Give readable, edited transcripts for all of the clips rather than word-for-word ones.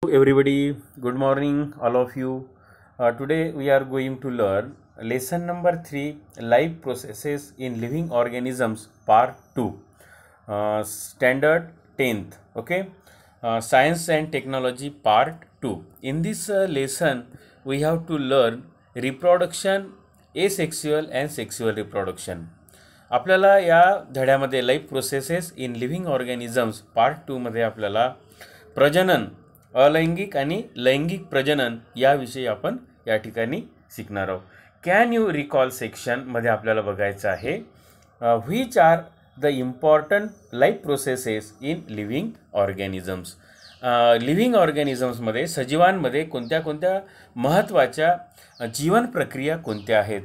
Everybody, good morning, all of you. Today we are going to learn lesson number 3, life processes in living organisms, part 2, standard 10th. Okay, science and technology, part 2. In this lesson, we have to learn reproduction, asexual and sexual reproduction. आपल्याला या धड्यामध्ये life processes in living organisms part 2 मध्ये आपल्याला प्रजनन, अलैंगिक आणि लैंगिक प्रजनन याविषयी आपण या ठिकाणी शिकणार आहोत. कॅन यू रिकॉल सेक्शनमध्ये आपल्याला बघायचं आहे which are the important life processes in living organisms. Living ऑर्गॅनिझम्समध्ये सजीवांमध्ये कोणत्या कोणत्या महत्त्वाच्या जीवन प्रक्रिया कोणत्या आहेत.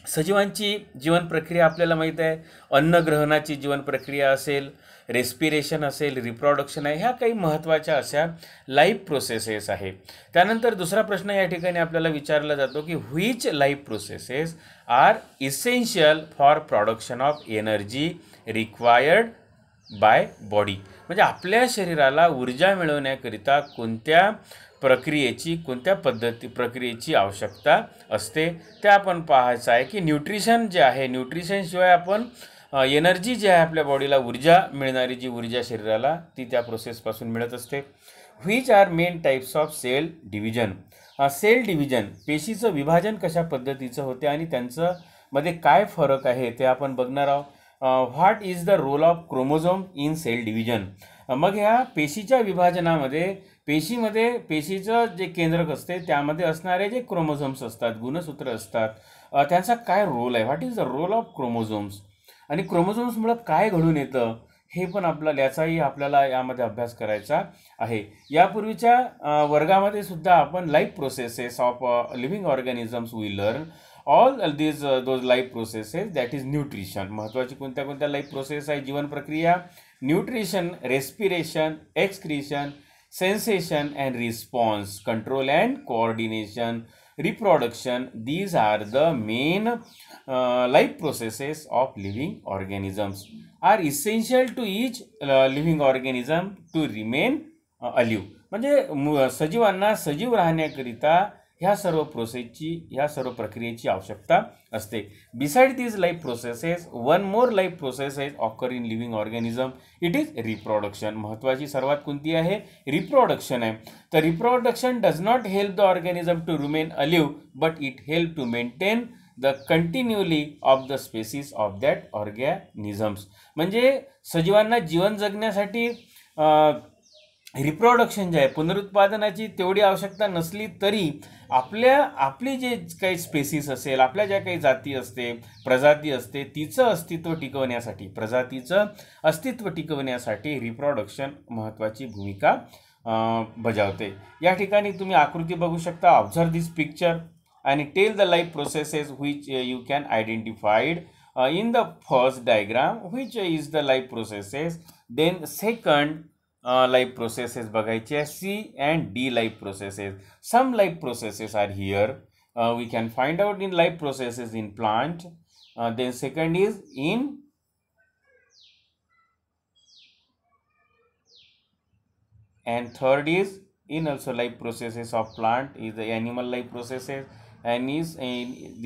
सजीवांची जीवन प्रक्रिया आपल्याला माहीत आहे. अन्नग्रहणाची जीवन प्रक्रिया असेल, रेस्पिरेशन असेल, रिप्रोडक्शन आहे, ह्या काही महत्त्वाच्या अशा लाईफ प्रोसेसेस आहे. त्यानंतर दुसरा प्रश्न या ठिकाणी आपल्याला विचारला जातो की which life processes are essential for production of energy required by body. म्हणजे आपल्या शरीराला ऊर्जा मिळवण्याकरिता कोणत्या कोणत्या प्रक्रियेची आवश्यकता असते ते आपण पाहायचं आहे. की न्यूट्रिशन जे आहे, न्यूट्रिशनशिवाय आपण एनर्जी जी आहे आपल्या बॉडीला ऊर्जा मिळणारी जी ऊर्जा शरीराला ती त्या प्रोसेसपासून मिळत असते. Which are main types of cell division. Cell division, पेशीचं विभाजन कशा पद्धतीचं होते आणि त्यांचं मध्ये काय फरक आहे ते आपण बघणार आहोत. What is the role of chromosome in cell division. मग ह्या पेशीच्या विभाजनामध्ये पेशीचं जे केंद्रक असते त्यामध्ये असणारे जे क्रोमोझोम्स असतात, गुणसूत्र असतात, त्यांचा काय रोल आहे. What is the role of chromosomes आणि क्रोमोझोम्समुळे काय घडून येतं हे पण आपल्याला यामध्ये अभ्यास करायचा आहे. यापूर्वीच्या वर्गामध्ये सुद्धा आपण life processes of living organisms we learn all those life processes. That is nutrition. महत्त्वाची कोणत्या कोणत्या लाईफ प्रोसेस आहे जीवन प्रक्रिया. Nutrition, respiration, excretion, sensation and response, control and coordination, reproduction. These are the main life processes of living organisms, are essential to each living organism to remain alive. म्हणजे सजीवांना सजीव राहण्याकरिता ह्या सर्व प्रक्रियेची आवश्यकता असते. Beside these life processes one more life processes occur in living organism. It is reproduction. महत्त्वाची सर्वात कोणती आहे? रिप्रोडक्शन आहे. तर reproduction does not help the organism to remain alive but it help to maintain the continually of the species of that organisms. म्हणजे सजीवांना जीवन जगण्यासाठी reproduction जे आहे, पुनरुत्पादनाची तेवढी आवश्यकता नसली तरी आपली जे काही स्पेसीस असेल, आपल्या ज्या काही प्रजाती असते, तिचं अस्तित्व टिकवण्यासाठी रिप्रोडक्शन महत्त्वाची भूमिका बजावते. या ठिकाणी तुम्ही आकृती बघू शकता. ऑब्झर्व दिस पिक्चर आणि tell the life processes which you can identified in the first diagram which is the life processes. Then second life processes बघायचे आहे, C and D life processes. Some life processes are here. We can find out in life processes in plant. Then second is in and third is in also life processes of plant is the animal life processes and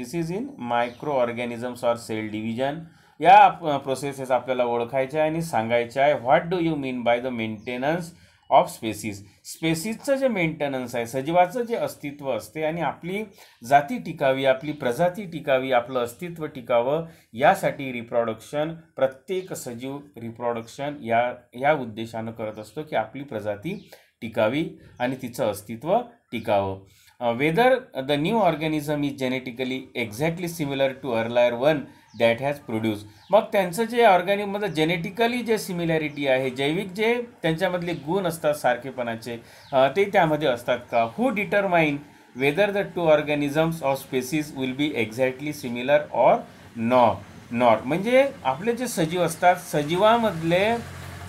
this is in microorganisms or cell division. या processes आपल्याला ओळखायच्या आणि सांगायच्या आहे. What do you mean by the maintenance of species. स्पेसीसचं जे maintenance आहे, सजीवाचं जे अस्तित्व असते आणि आपली जाती टिकावी, आपली प्रजाती टिकावी, आपलं अस्तित्व टिकावं यासाठी रिप्रोडक्शन, प्रत्येक सजीव रिप्रोडक्शन या उद्देशानं करत असतो की आपली प्रजाती टिकावी आणि तिचं अस्तित्व टिकावं. Whether the new organism is genetically exactly similar to earlier one that has produce. मग त्यांचं जे ऑर्गॅनिझममध्ये जेनेटिकली जे सिमिलॅरिटी आहे, जैविक जे त्यांच्यामधले गुण असतात सारखेपणाचे, ते त्यामध्ये असतात का. Who determine whether the two organisms of species will be exactly similar or not. म्हणजे आपले जे सजीव असतात,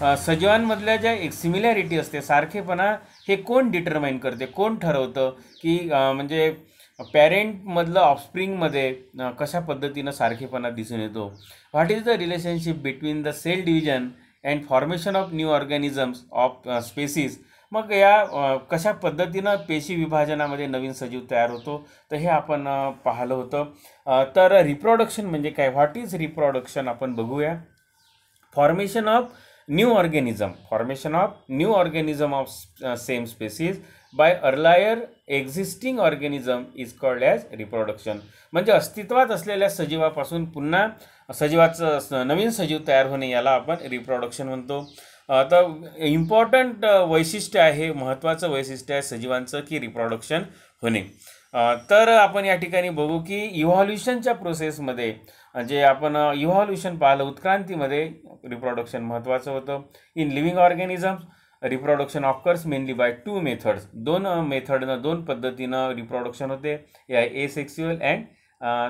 सजीवांमधल्या ज्या एक सिमिलॅरिटी असते, सारखेपणा, हे कोण डिटरमाइन करते, कोण ठरवतं की म्हणजे पॅरेंटमधलं ऑफस्प्रिंगमध्ये कशा पद्धतीनं सारखेपणा दिसून येतो. What is the relationship between the cell division and formation of new organisms of species मग या कशा पद्धतीनं पेशी विभाजनामध्ये नवीन सजीव तयार होतो तर हे आपण पाहिलं होतं. तर रिप्रोडक्शन म्हणजे काय, व्हॉट इज रिप्रोडक्शन आपण बघूया. Formation of new organism of same species by earlier existing organism is called as reproduction. म्हणजे अस्तित्वात असलेल्या सजीवापासून पुन्हा सजीवाचं नवीन सजीव तयार होणे याला आपण रिप्रोडक्शन म्हणतो. तर इम्पॉर्टंट वैशिष्ट्य आहे, महत्त्वाचं वैशिष्ट्य आहे सजीवांचं की रिप्रोडक्शन होणे. तर आपण या ठिकाणी बघू की इव्हॉल्युशनच्या प्रोसेसमध्ये जे आपण इव्हॉल्युशन पाहिलं उत्क्रांतीमध्ये रिप्रोडक्शन महत्त्वाचं होतं. In living organisms reproduction occurs mainly by 2 methods. दोन पद्धतीनं रिप्रोडक्शन होते, asexual and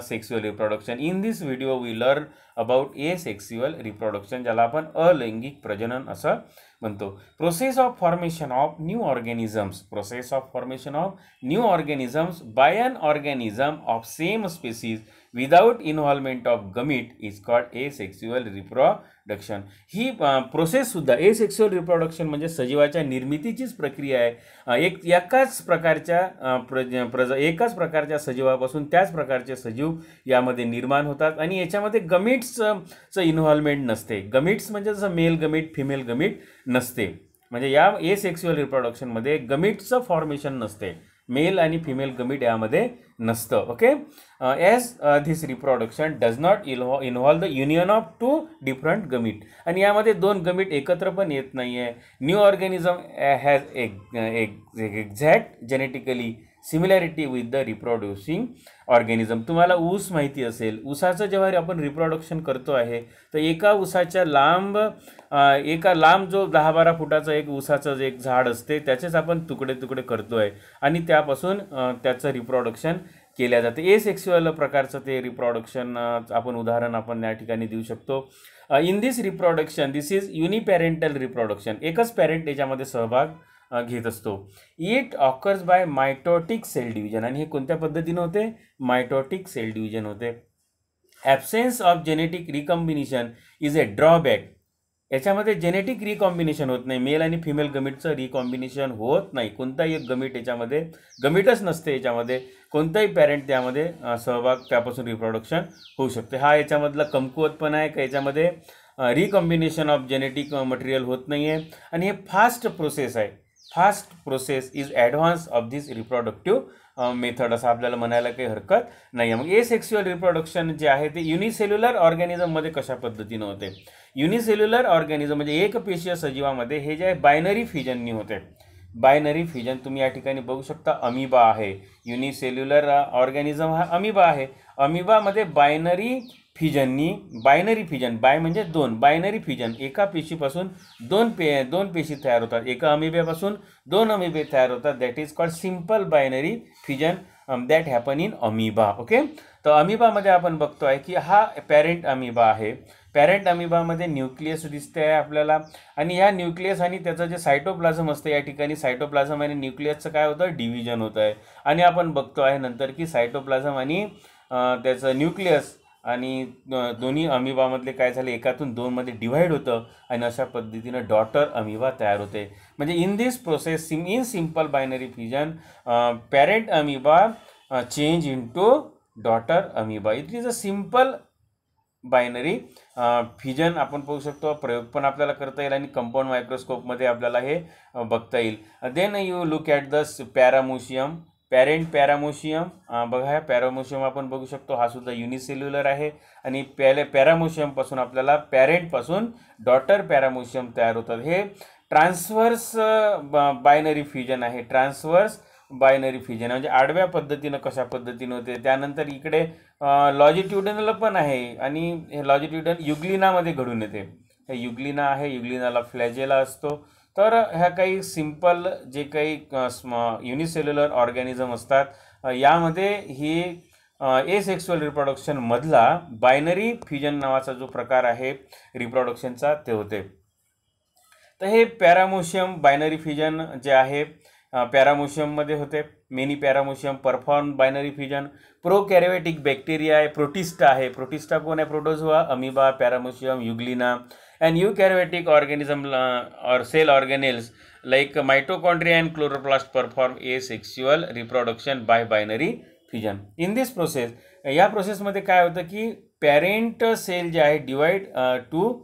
sexual reproduction. In this video we learn about asexual reproduction, ज्याला आपण अलैंगिक प्रजनन असं म्हणतो. Process of formation of new organisms by an organism of same species without involvement of gamete is called asexual reproduction. ही प्रोसेससुद्धा asexual reproduction म्हणजे सजीवाच्या निर्मितीचीच प्रक्रिया आहे. एकाच प्रकारच्या सजीवापासून त्याच प्रकारचे सजीव यामध्ये निर्माण होतात आणि याच्यामध्ये गमीट्सचं इन्व्हॉल्वमेंट नसते. गमीट्स म्हणजे जसं मेल गमीट फिमेल गमीट नसते, म्हणजे या एसेक्सुअल रिप्रोडक्शनमध्ये गमीट्सचं फॉर्मेशन नसते, मेल आणि फिमेल गमीट यामध्ये नसतं. Okay, as this reproduction does not involve the union of 2 different gamete. आणि यामध्ये 2 गमीट एकत्र पण येत नाही आहे. New organism has exact genetically similarity with the reproducing organism. तुम्हाला ऊस माहिती असेल, ऊसाचं जेव्हा आपण रिप्रोडक्शन करतो आहे तर एका लांब जो 10-12 फुटाचं एक ऊसाचं जे एक झाड असते त्याचेच आपण तुकडे करतो आहे आणि त्यापासून त्याचं रिप्रोडक्शन केल्या जाते. एसेक्सुअल प्रकारचं ते रिप्रोडक्शन आपण उदाहरण आपण या ठिकाणी देऊ शकतो. In this reproduction this is uniparental reproduction, एकच पॅरेंट याच्यामध्ये सहभाग घेत असतो. It occurs by mitotic cell division, आणि हे कोणत्या पद्धतीने होते, मायटोटिक सेल डिव्हिजन होते. Absence of genetic recombination is a drawback. याच्यामध्ये जेनेटिक रिकॉम्बिनेशन होत नाही, मेल आणि फिमेल गमीटचं रिकॉम्बिनेशन होत नाही. कोणताही एक गमीट याच्यामध्ये गमीटच नसते, याच्यामध्ये कोणताही पॅरेंट त्यामध्ये सहभाग त्यापासून रिप्रोडक्शन होऊ शकते. हा याच्यामधला कमकुवतपणा आहे का याच्यामध्ये रिकॉम्बिनेशन ऑफ जेनेटिक मटेरियल होत नाही आहे. आणि हे fast process is advance of this reproductive method असं आपल्याला म्हणायला काही हरकत नाही आहे. मग एसेक्सुअल रिप्रोडक्शन जे आहे ते युनिसेल्युलर ऑर्गॅनिझममध्ये कशा पद्धतीनं होते. युनिसेल्युलर ऑर्गॅनिझम म्हणजे एकपेशीय सजीवामध्ये हे जे आहे बायनरी फिजननी होते. बायनरी फिजन तुम्ही या ठिकाणी बघू शकता, अमिबा आहे. युनिसेल्युलर ऑर्गॅनिझम हा अमिबा आहे. अमिबामध्ये बायनरी फिजन बाय म्हणजे 2, बायनरी फिजन एका पेशीपासून दोन पेशी तयार होतात, एका अमिब्यापासून 2 अमिबे तयार होतात. That is called simple binary fission that happen in amoeba. Okay, तर अमिबामध्ये आपण बघतोय की हा पॅरेंट अमिबा आहे. पॅरेंट अमिबामध्ये न्यूक्लियस दिसते आहे आपल्याला, आणि ह्या न्यूक्लियस आणि त्याचं जे सायटोप्लाझम असतं या ठिकाणी सायटोप्लाझम आणि न्यूक्लियसचं काय होतं, डिव्हिजन होत आहे. आणि आपण बघतो आहे नंतर की सायटोप्लाझम आणि त्याचं न्यूक्लियस आणि दोन्ही अमिबामधले काय झाले, एकातून 2 मध्ये डिव्हाइड होतं आणि अशा पद्धतीनं डॉटर अमिबा तयार होते. म्हणजे in this process in simple binary fission parent amoeba change into daughter amoeba. It is a simple binary fission आपण पाहू शकतो. प्रयोग पण आपल्याला करता येईल आणि कंपाऊंड मायक्रोस्कोपमध्ये आपल्याला हे बघता येईल. Then you look at the paramecium, parent paramecium. बघा ह्या पॅरामोशियम आपण बघू शकतो, हा सुद्धा युनिसेल्युलर आहे. आणि पॅरामोशियमपासून आपल्याला पॅरेंटपासून डॉटर पॅरामोशियम तयार होतात. हे ट्रान्सव्हर्स बायनरी फ्युजन आहे. ट्रान्सव्हर्स बायनरी फ्युजन म्हणजे आडव्या पद्धतीनं कशा पद्धतीनं होते. त्यानंतर इकडे लॉजिट्युडनल पण आहे आणि हे लॉजिट्युडन युग्लिनामध्ये घडून येते. हे युग्लिना आहे, युग्लिनाला फ्लॅजेला असतो. तर ह्या काही सिम्पल जे काही युनिसेल्युलर ऑर्गॅनिझम असतात यामध्ये ही एसेक्सुअल रिप्रोडक्शनमधला बायनरी फ्युजन नावाचा जो प्रकार आहे रिप्रोडक्शनचा ते होते. तर हे पॅरामोशियम बायनरी फ्युजन जे आहे पॅरामोशियममध्ये होते. Many paramecium perform binary fusion. Prokaryotic bacteria आहे, प्रोटिस्टा आहे. प्रोटिस्टा कोण आहे, protozoa, amoeba, paramecium, euglena and eukaryotic organism or cell organelles like mitochondria and chloroplast perform asexual reproduction by binary fusion. In this process, या प्रोसेसमध्ये काय होतं की parent cell जे आहे divide to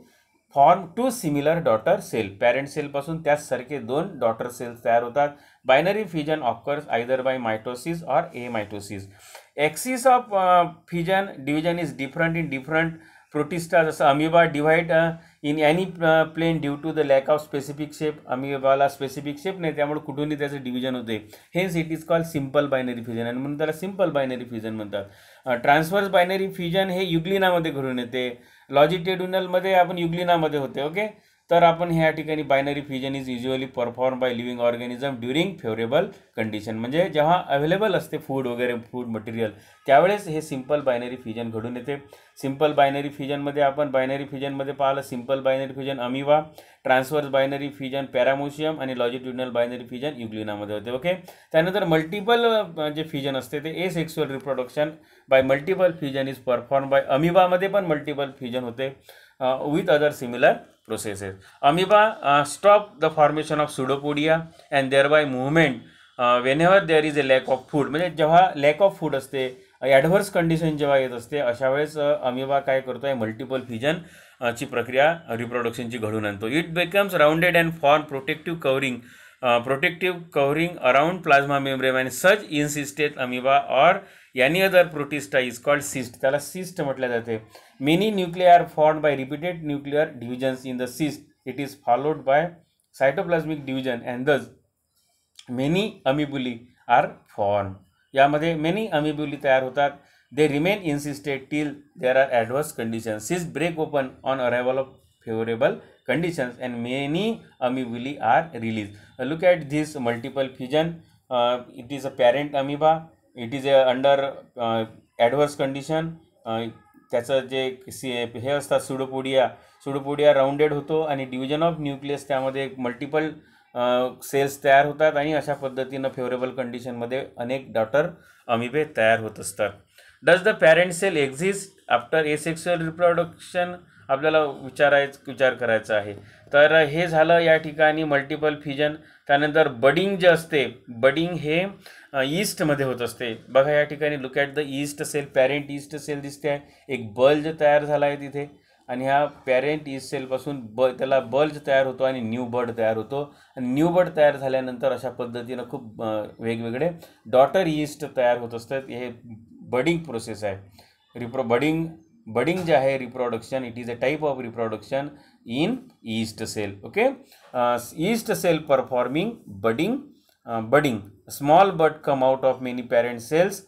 form two similar daughter cell. Parent सेलपासून त्याचसारखे दोन डॉटर सेल्स तयार होतात. Binary fusion occurs either by mitosis or amitosis. Axis of fusion division is different in different protista. जसं amoeba divide in any plane due to the lack of specific shape. अमिबाला specific shape नाही, त्यामुळे कुठूनही त्याचं division होते. Hence it is called simple binary fusion, आणि म्हणून त्याला सिम्पल बायनरी फ्युजन म्हणतात. ट्रान्सव्हर्स बायनरी फ्युजन हे युग्लिनामध्ये घडून येते. लॉजिट्युडिनलमध्ये आपण युग्लिनामध्ये होते. ओके, तर आपण ह्या ठिकाणी binary fusion is usually perform by living organism during favourable condition. म्हणजे जेव्हा अवेलेबल असते फूड वगैरे, फूड मटेरियल, त्यावेळेस हे सिम्पल बायनरी फ्युजन घडून येते. सिम्पल बायनरी फ्युजनमध्ये आपण बायनरी फ्युजनमध्ये पाहिलं simple binary fusion amoeba, transverse binary fusion paramecium आणि लॉजिट्युडिनल बायनरी फ्युजन युग्लिनामध्ये होते. ओके, त्यानंतर मल्टिपल जे फ्युजन असते ते asexual reproduction by multiple fusion is perform by अमिबामध्ये पण मल्टिपल फ्युजन होते with other similar processes. Amoeba stop the formation of pseudopodia and thereby movement whenever there is a lack of food. म्हणजे जेव्हा lack of food असते, adverse condition जेव्हा येत असते, अशा वेळेस अमिबा काय करतो आहे, मल्टिपल फ्युजन ची प्रक्रिया रिप्रोडक्शनची घडून आणतो. It becomes rounded and form protective covering around plasma membrane and such encysted amoeba or any other protista is called cyst. त्याला सिस्ट म्हटले जाते. Many nuclear are formed by repeated nuclear divisions in the cyst. It is followed by cytoplasmic division and thus many amoebulae are form. यामध्ये many amoebulae तयार होतात. They remain encysted till there are adverse conditions. Cyst break open on arrival of favorable conditions and many amoebulae are released. Look at this multiple fusion. It is a parent amoeba. It is under adverse condition. त्याचं जे हे असतात pseudopodia rounded होतो आणि division of nucleus त्यामध्ये multiple cells तयार होतात आणि अशा पद्धतीनं फेवरेबल कंडिशनमध्ये अनेक डॉटर अमिबे तयार होत असतात. Does the parent cell exist after asexual reproduction? आपल्याला विचार करायचा आहे. तर हे झालं या ठिकाणी मल्टिपल फ्युजन. त्यानंतर बडिंग जे असते, बडिंग हे ईस्टमध्ये होत असते. बघा या ठिकाणी look at the yeast cell, parent yeast cell दिसते आहे. एक बल्ज तयार झाला आहे तिथे आणि ह्या पॅरेंट ईस्ट सेलपासून त्याला बल्ज तयार होतो आणि न्यू बर्ड तयार होतो. आणि न्यू बर्ड तयार झाल्यानंतर अशा पद्धतीनं खूप वेगवेगळे डॉटर ईस्ट तयार होत असतात. हे बडिंग प्रोसेस आहे. बडिंग जे आहे reproduction, it is a type of reproduction in yeast cell. Okay, yeast cell performing budding small bud come out of many parent cells.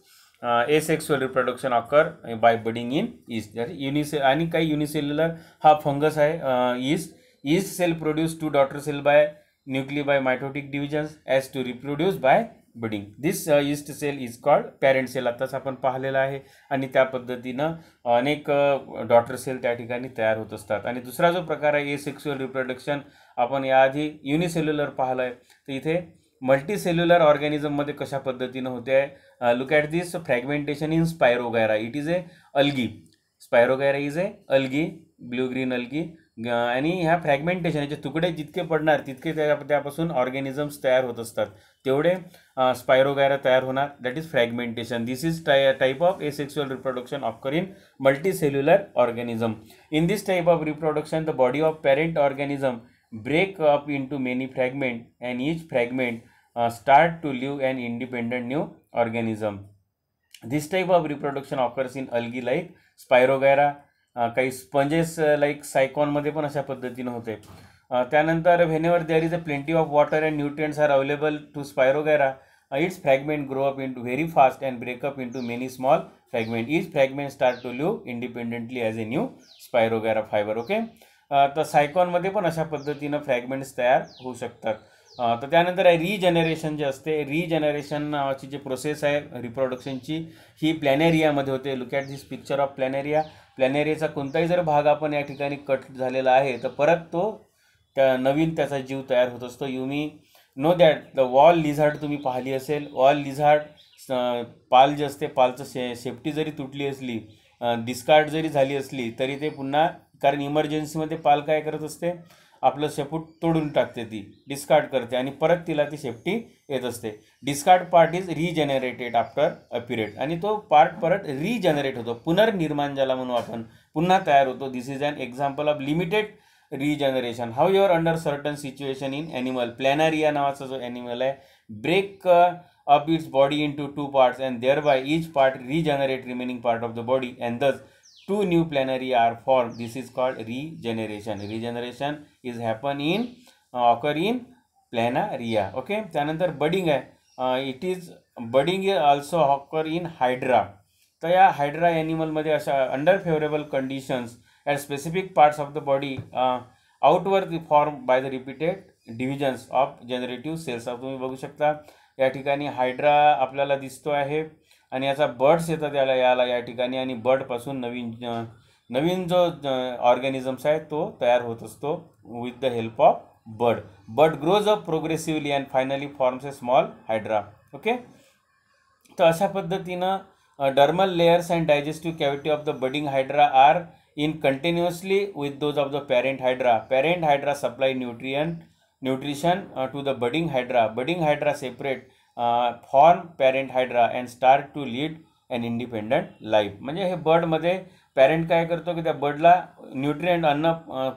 Asexual reproduction occur by budding in yeast. आणि काही unicellular हा fungus आहे. Yeast cell produce two daughter cell by nuclei by mitotic divisions as to reproduce by budding. This yeast cell is called parent cell. आत्ताच आपण पाहिलेलं आहे. आणि त्या पद्धतीनं अनेक डॉटर सेल त्या ठिकाणी तयार होत असतात. आणि दुसरा जो प्रकार आहे एसेक्सुअल रिप्रोडक्शन, आपण याआधी युनिसेल्युलर पाहिलं आहे. तर इथे मल्टीसेल्युलर ऑर्गॅनिझममध्ये कशा पद्धतीनं होते आहे. Look at this fragmentation in Spirogyra. It is a algae. Spirogyra is a algae, blue green algae. आणि ह्या फ्रॅगमेंटेशन याचे तुकडे जितके पडणार तितके त्यापासून ऑर्गॅनिझम्स तयार होत असतात, तेवढे स्पायरोगॅरा तयार होणार. That is fragmentation. This is type of asexual reproduction occur in multicellular organism. In this type of reproduction the body of parent organism break up into many fragments and each fragment start to live an independent new organism. This type of reproduction occurs in algae like Spirogyra. काही sponges like सायकॉनमध्ये पण अशा पद्धतीनं होते. त्यानंतर whenever there is a plenty of water and nutrients are available to Spirogyra, its fragment grow up into very fast and break up into many small fragments. Each fragment start to live independently as a new Spirogyra fiber. Okay, तर सायकॉनमध्ये पण अशा पद्धतीनं fragments तयार होऊ शकतात. तर त्यानंतर regeneration जे असते, रिजनरेशन नावाची जी प्रोसेस आहे रिप्रोडक्शनची, ही प्लॅनेरियामध्ये होते. Look at this picture of planaria. प्लॅनेरियाचा कोणताही जर भाग आपण या ठिकाणी कट झालेला आहे तर परत तो नवीन त्याचा जीव तयार होत असतो. You me know that the wall lizard तुम्ही पाहिली असेल. वॉल लिझार्ड पाल जे असते, पालचं शेपटी जरी तुटली असली, डिस्कार्ड जरी झाली असली तरी ते पुन्हा कारण इमर्जन्सीमध्ये पाल काय करत असते, आपलं शेपूट तोडून टाकते, ती डिस्कार्ड करते आणि परत तिला ती सेफ्टी येत असते. Discard part is regenerated after a period, आणि तो पार्ट परत रिजनरेट होतो, पुनर्निर्माण ज्याला म्हणू आपण, पुन्हा तयार होतो. This is an example of limited regeneration. However under certain situation in animal, planaria नावाचा जो ॲनिमल आहे, break up its body into two parts and thereby each part regenerate remaining part of the body and thus two new planaria are formed. This is called regeneration. Regeneration is happen in occur in planaria. Okay, त्यानंतर budding आहे, it is budding also occur in hydra. तर या hydra ॲनिमलमध्ये अशा under favourable conditions at specific parts of the body outward formed by the repeated divisions of generative cells. तुम्ही बघू शकता या ठिकाणी हायड्रा आपल्याला दिसतो आहे आणि याचा बर्ड्स येतात याला या ठिकाणी, आणि बर्डपासून नवीन जो ऑर्गॅनिझम्स आहे तो तयार होत असतो with the help of bird. Bird grows up progressively and finally forms a small hydra. Okay, तर अशा पद्धतीनं dermal layers and digestive cavity of the budding hydra are in continuously with those of the parent hydra. Parent hydra supply nutrition to the budding hydra. Budding hydra separate form parent hydra and start to lead an independent life. म्हणजे हे बर्डमध्ये parent काय करतो की त्या बर्डला nutrient अन्न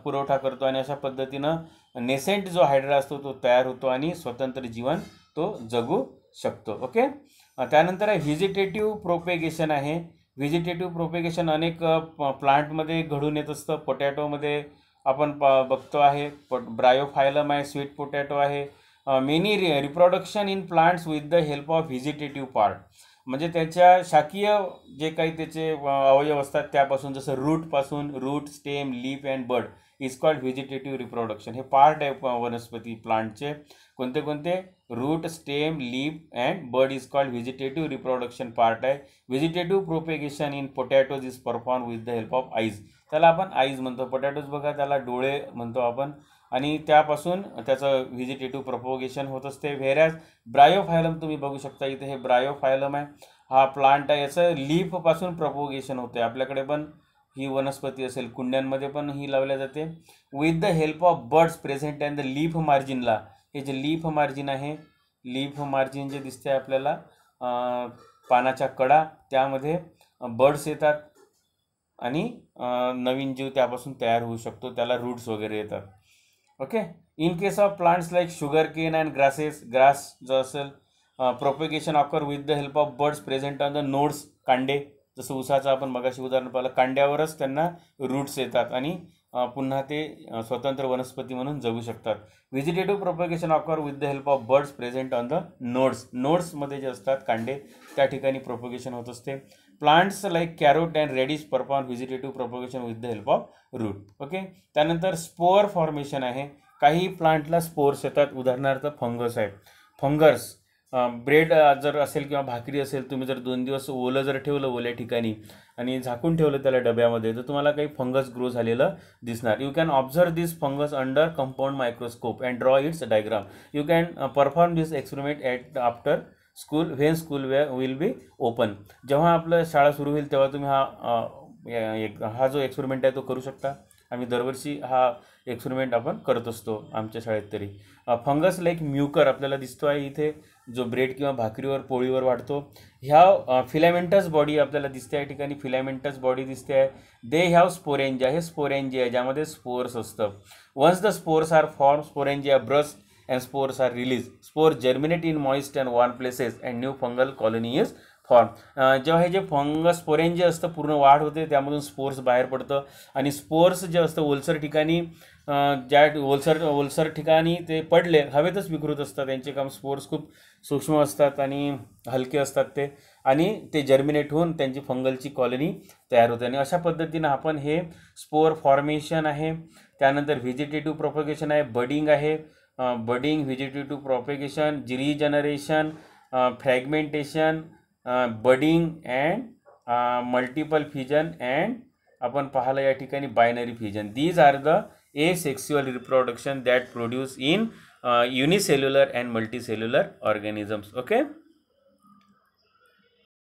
पुरवठा करतो आणि अशा पद्धतीनं नेसेंट जो हायड्रा असतो तो तयार होतो आणि स्वतंत्र जीवन तो जगू शकतो. ओके, त्यानंतर व्हिजिटेटिव्ह प्रोपेगेशन आहे. व्हिजिटेटिव्ह प्रोपेगेशन अनेक प्लांटमध्ये घडून येत असतं. पोटॅटोमध्ये आपण बघतो आहे, ब्रायोफायलम आहे, स्वीट पोटॅटो आहे. Many reproduction in plants with the help of vegetative part, म्हणजे त्याच्या शाकीय जे काही त्याचे अवयव असतात त्यापासून, जसं रूटपासून, root, stem, leaf and bud is called vegetative reproduction. हे पार्ट आहे वनस्पती प्लांटचे. कोणते कोणते? Root, stem, leaf and bud is called vegetative reproduction part आहे. Vegetative propagation in potatoes is perform with the help of eyes. त्याला आपण eyes म्हणतो. पोटॅटोज बघा, त्याला डोळे म्हणतो आपण, आणि त्यापासून त्याचं व्हिजिटेटिव्ह प्रोपोगेशन होत असते. व्हेरॅज ब्रायोफायलम तुम्ही बघू शकता, इथे हे ब्रायोफायलम आहे, हा प्लांट आहे, याचं लीफपासून प्रोपोगेशन होते. आपल्याकडे पण ही वनस्पती असेल, कुंड्यांमध्ये पण ही लावल्या जाते. With the help of birds present and the leaf मार्जिनला, हे जे लीफ मार्जिन आहे, लीफ मार्जिन जे दिसते आपल्याला पानाच्या कडा, त्यामध्ये बर्ड्स येतात आणि नवीन जीव त्यापासून तयार होऊ शकतो, त्याला रूट्स वगैरे येतात. Okay, in case of plants like sugarcane and grasses, grass जो असेल, propagation occur with the help of birds present on the nodes, कांडे, जसं उसाचं आपण मगाशी उदाहरण पाहिलं, कांड्यावरच त्यांना रूट्स येतात आणि पुन्हा ते स्वतंत्र वनस्पती म्हणून जगू शकतात. Vegetative propagation occur with the help of birds present on the nodes, नोड्समध्ये जे असतात कांडे, त्या ठिकाणी प्रोपेगेशन होत असते. Plants like carrot and radish perform vegetative propagation with the help of root. Okay, त्यानंतर स्पोअर फॉर्मेशन आहे. काही प्लांटला स्पोर्स येतात, उदाहरणार्थ फंगस आहे. फंगस ब्रेड जर असेल किंवा भाकरी असेल, तुम्ही जर 2 दिवस ओलं जर ठेवलं ओल्या ठिकाणी आणि झाकून ठेवलं त्याला डब्यामध्ये, तर तुम्हाला काही फंगस ग्रो झालेलं दिसणार. You can observe this fungus under compound microscope and draw it's diagram. You can perform this experiment at after school when school will be open. जेव्हा आपलं शाळा सुरू होईल तेव्हा तुम्ही हा जो एक्सपेरिमेंट आहे तो करू शकता. आम्ही दरवर्षी हा एक्सपेरिमेंट आपण करत असतो आमच्या शाळेत तरी. फंगस लाईक म्युकर आपल्याला दिसतो आहे इथे, जो ब्रेड किंवा भाकरीवर, पोळीवर वाढतो. ह्या फिलामेंटस बॉडी आपल्याला दिसते या ठिकाणी, फिलामेंटस बॉडी दिसते आहे. दे हॅव स्पोरेंजिया, हे स्पोरेंजिया आहे ज्यामध्ये स्पोर्स असतं. Once the spores are form, sporangia burst and spores are released. Spores germinate in moist and warm places and new fungal colony is formed. जेव्हा हे जे fungus sporangia असतं पूर्ण वाढ होते, त्यामधून स्पोर्स बाहेर पडतं आणि स्पोर्स जे असतं ओलसर ठिकाणी, ज्या ओलसर ठिकाणी ते पडले हवेतच विकृत असतात. त्यांचे काम, स्पोर्स खूप सूक्ष्म असतात आणि हलके असतात ते, आणि ते जर्मिनेट होऊन त्यांची फंगलची कॉलनी तयार होते. आणि अशा पद्धतीनं आपण हे स्पोर फॉर्मेशन आहे. त्यानंतर व्हिजिटेटिव्ह प्रोपगेशन आहे, बडिंग आहे, budding, vegetative propagation, regeneration, fragmentation, budding and multiple fusion and आपण पाहिलं या ठिकाणी binary fusion. These are the asexual reproduction that produce in unicellular and multicellular organisms. Okay.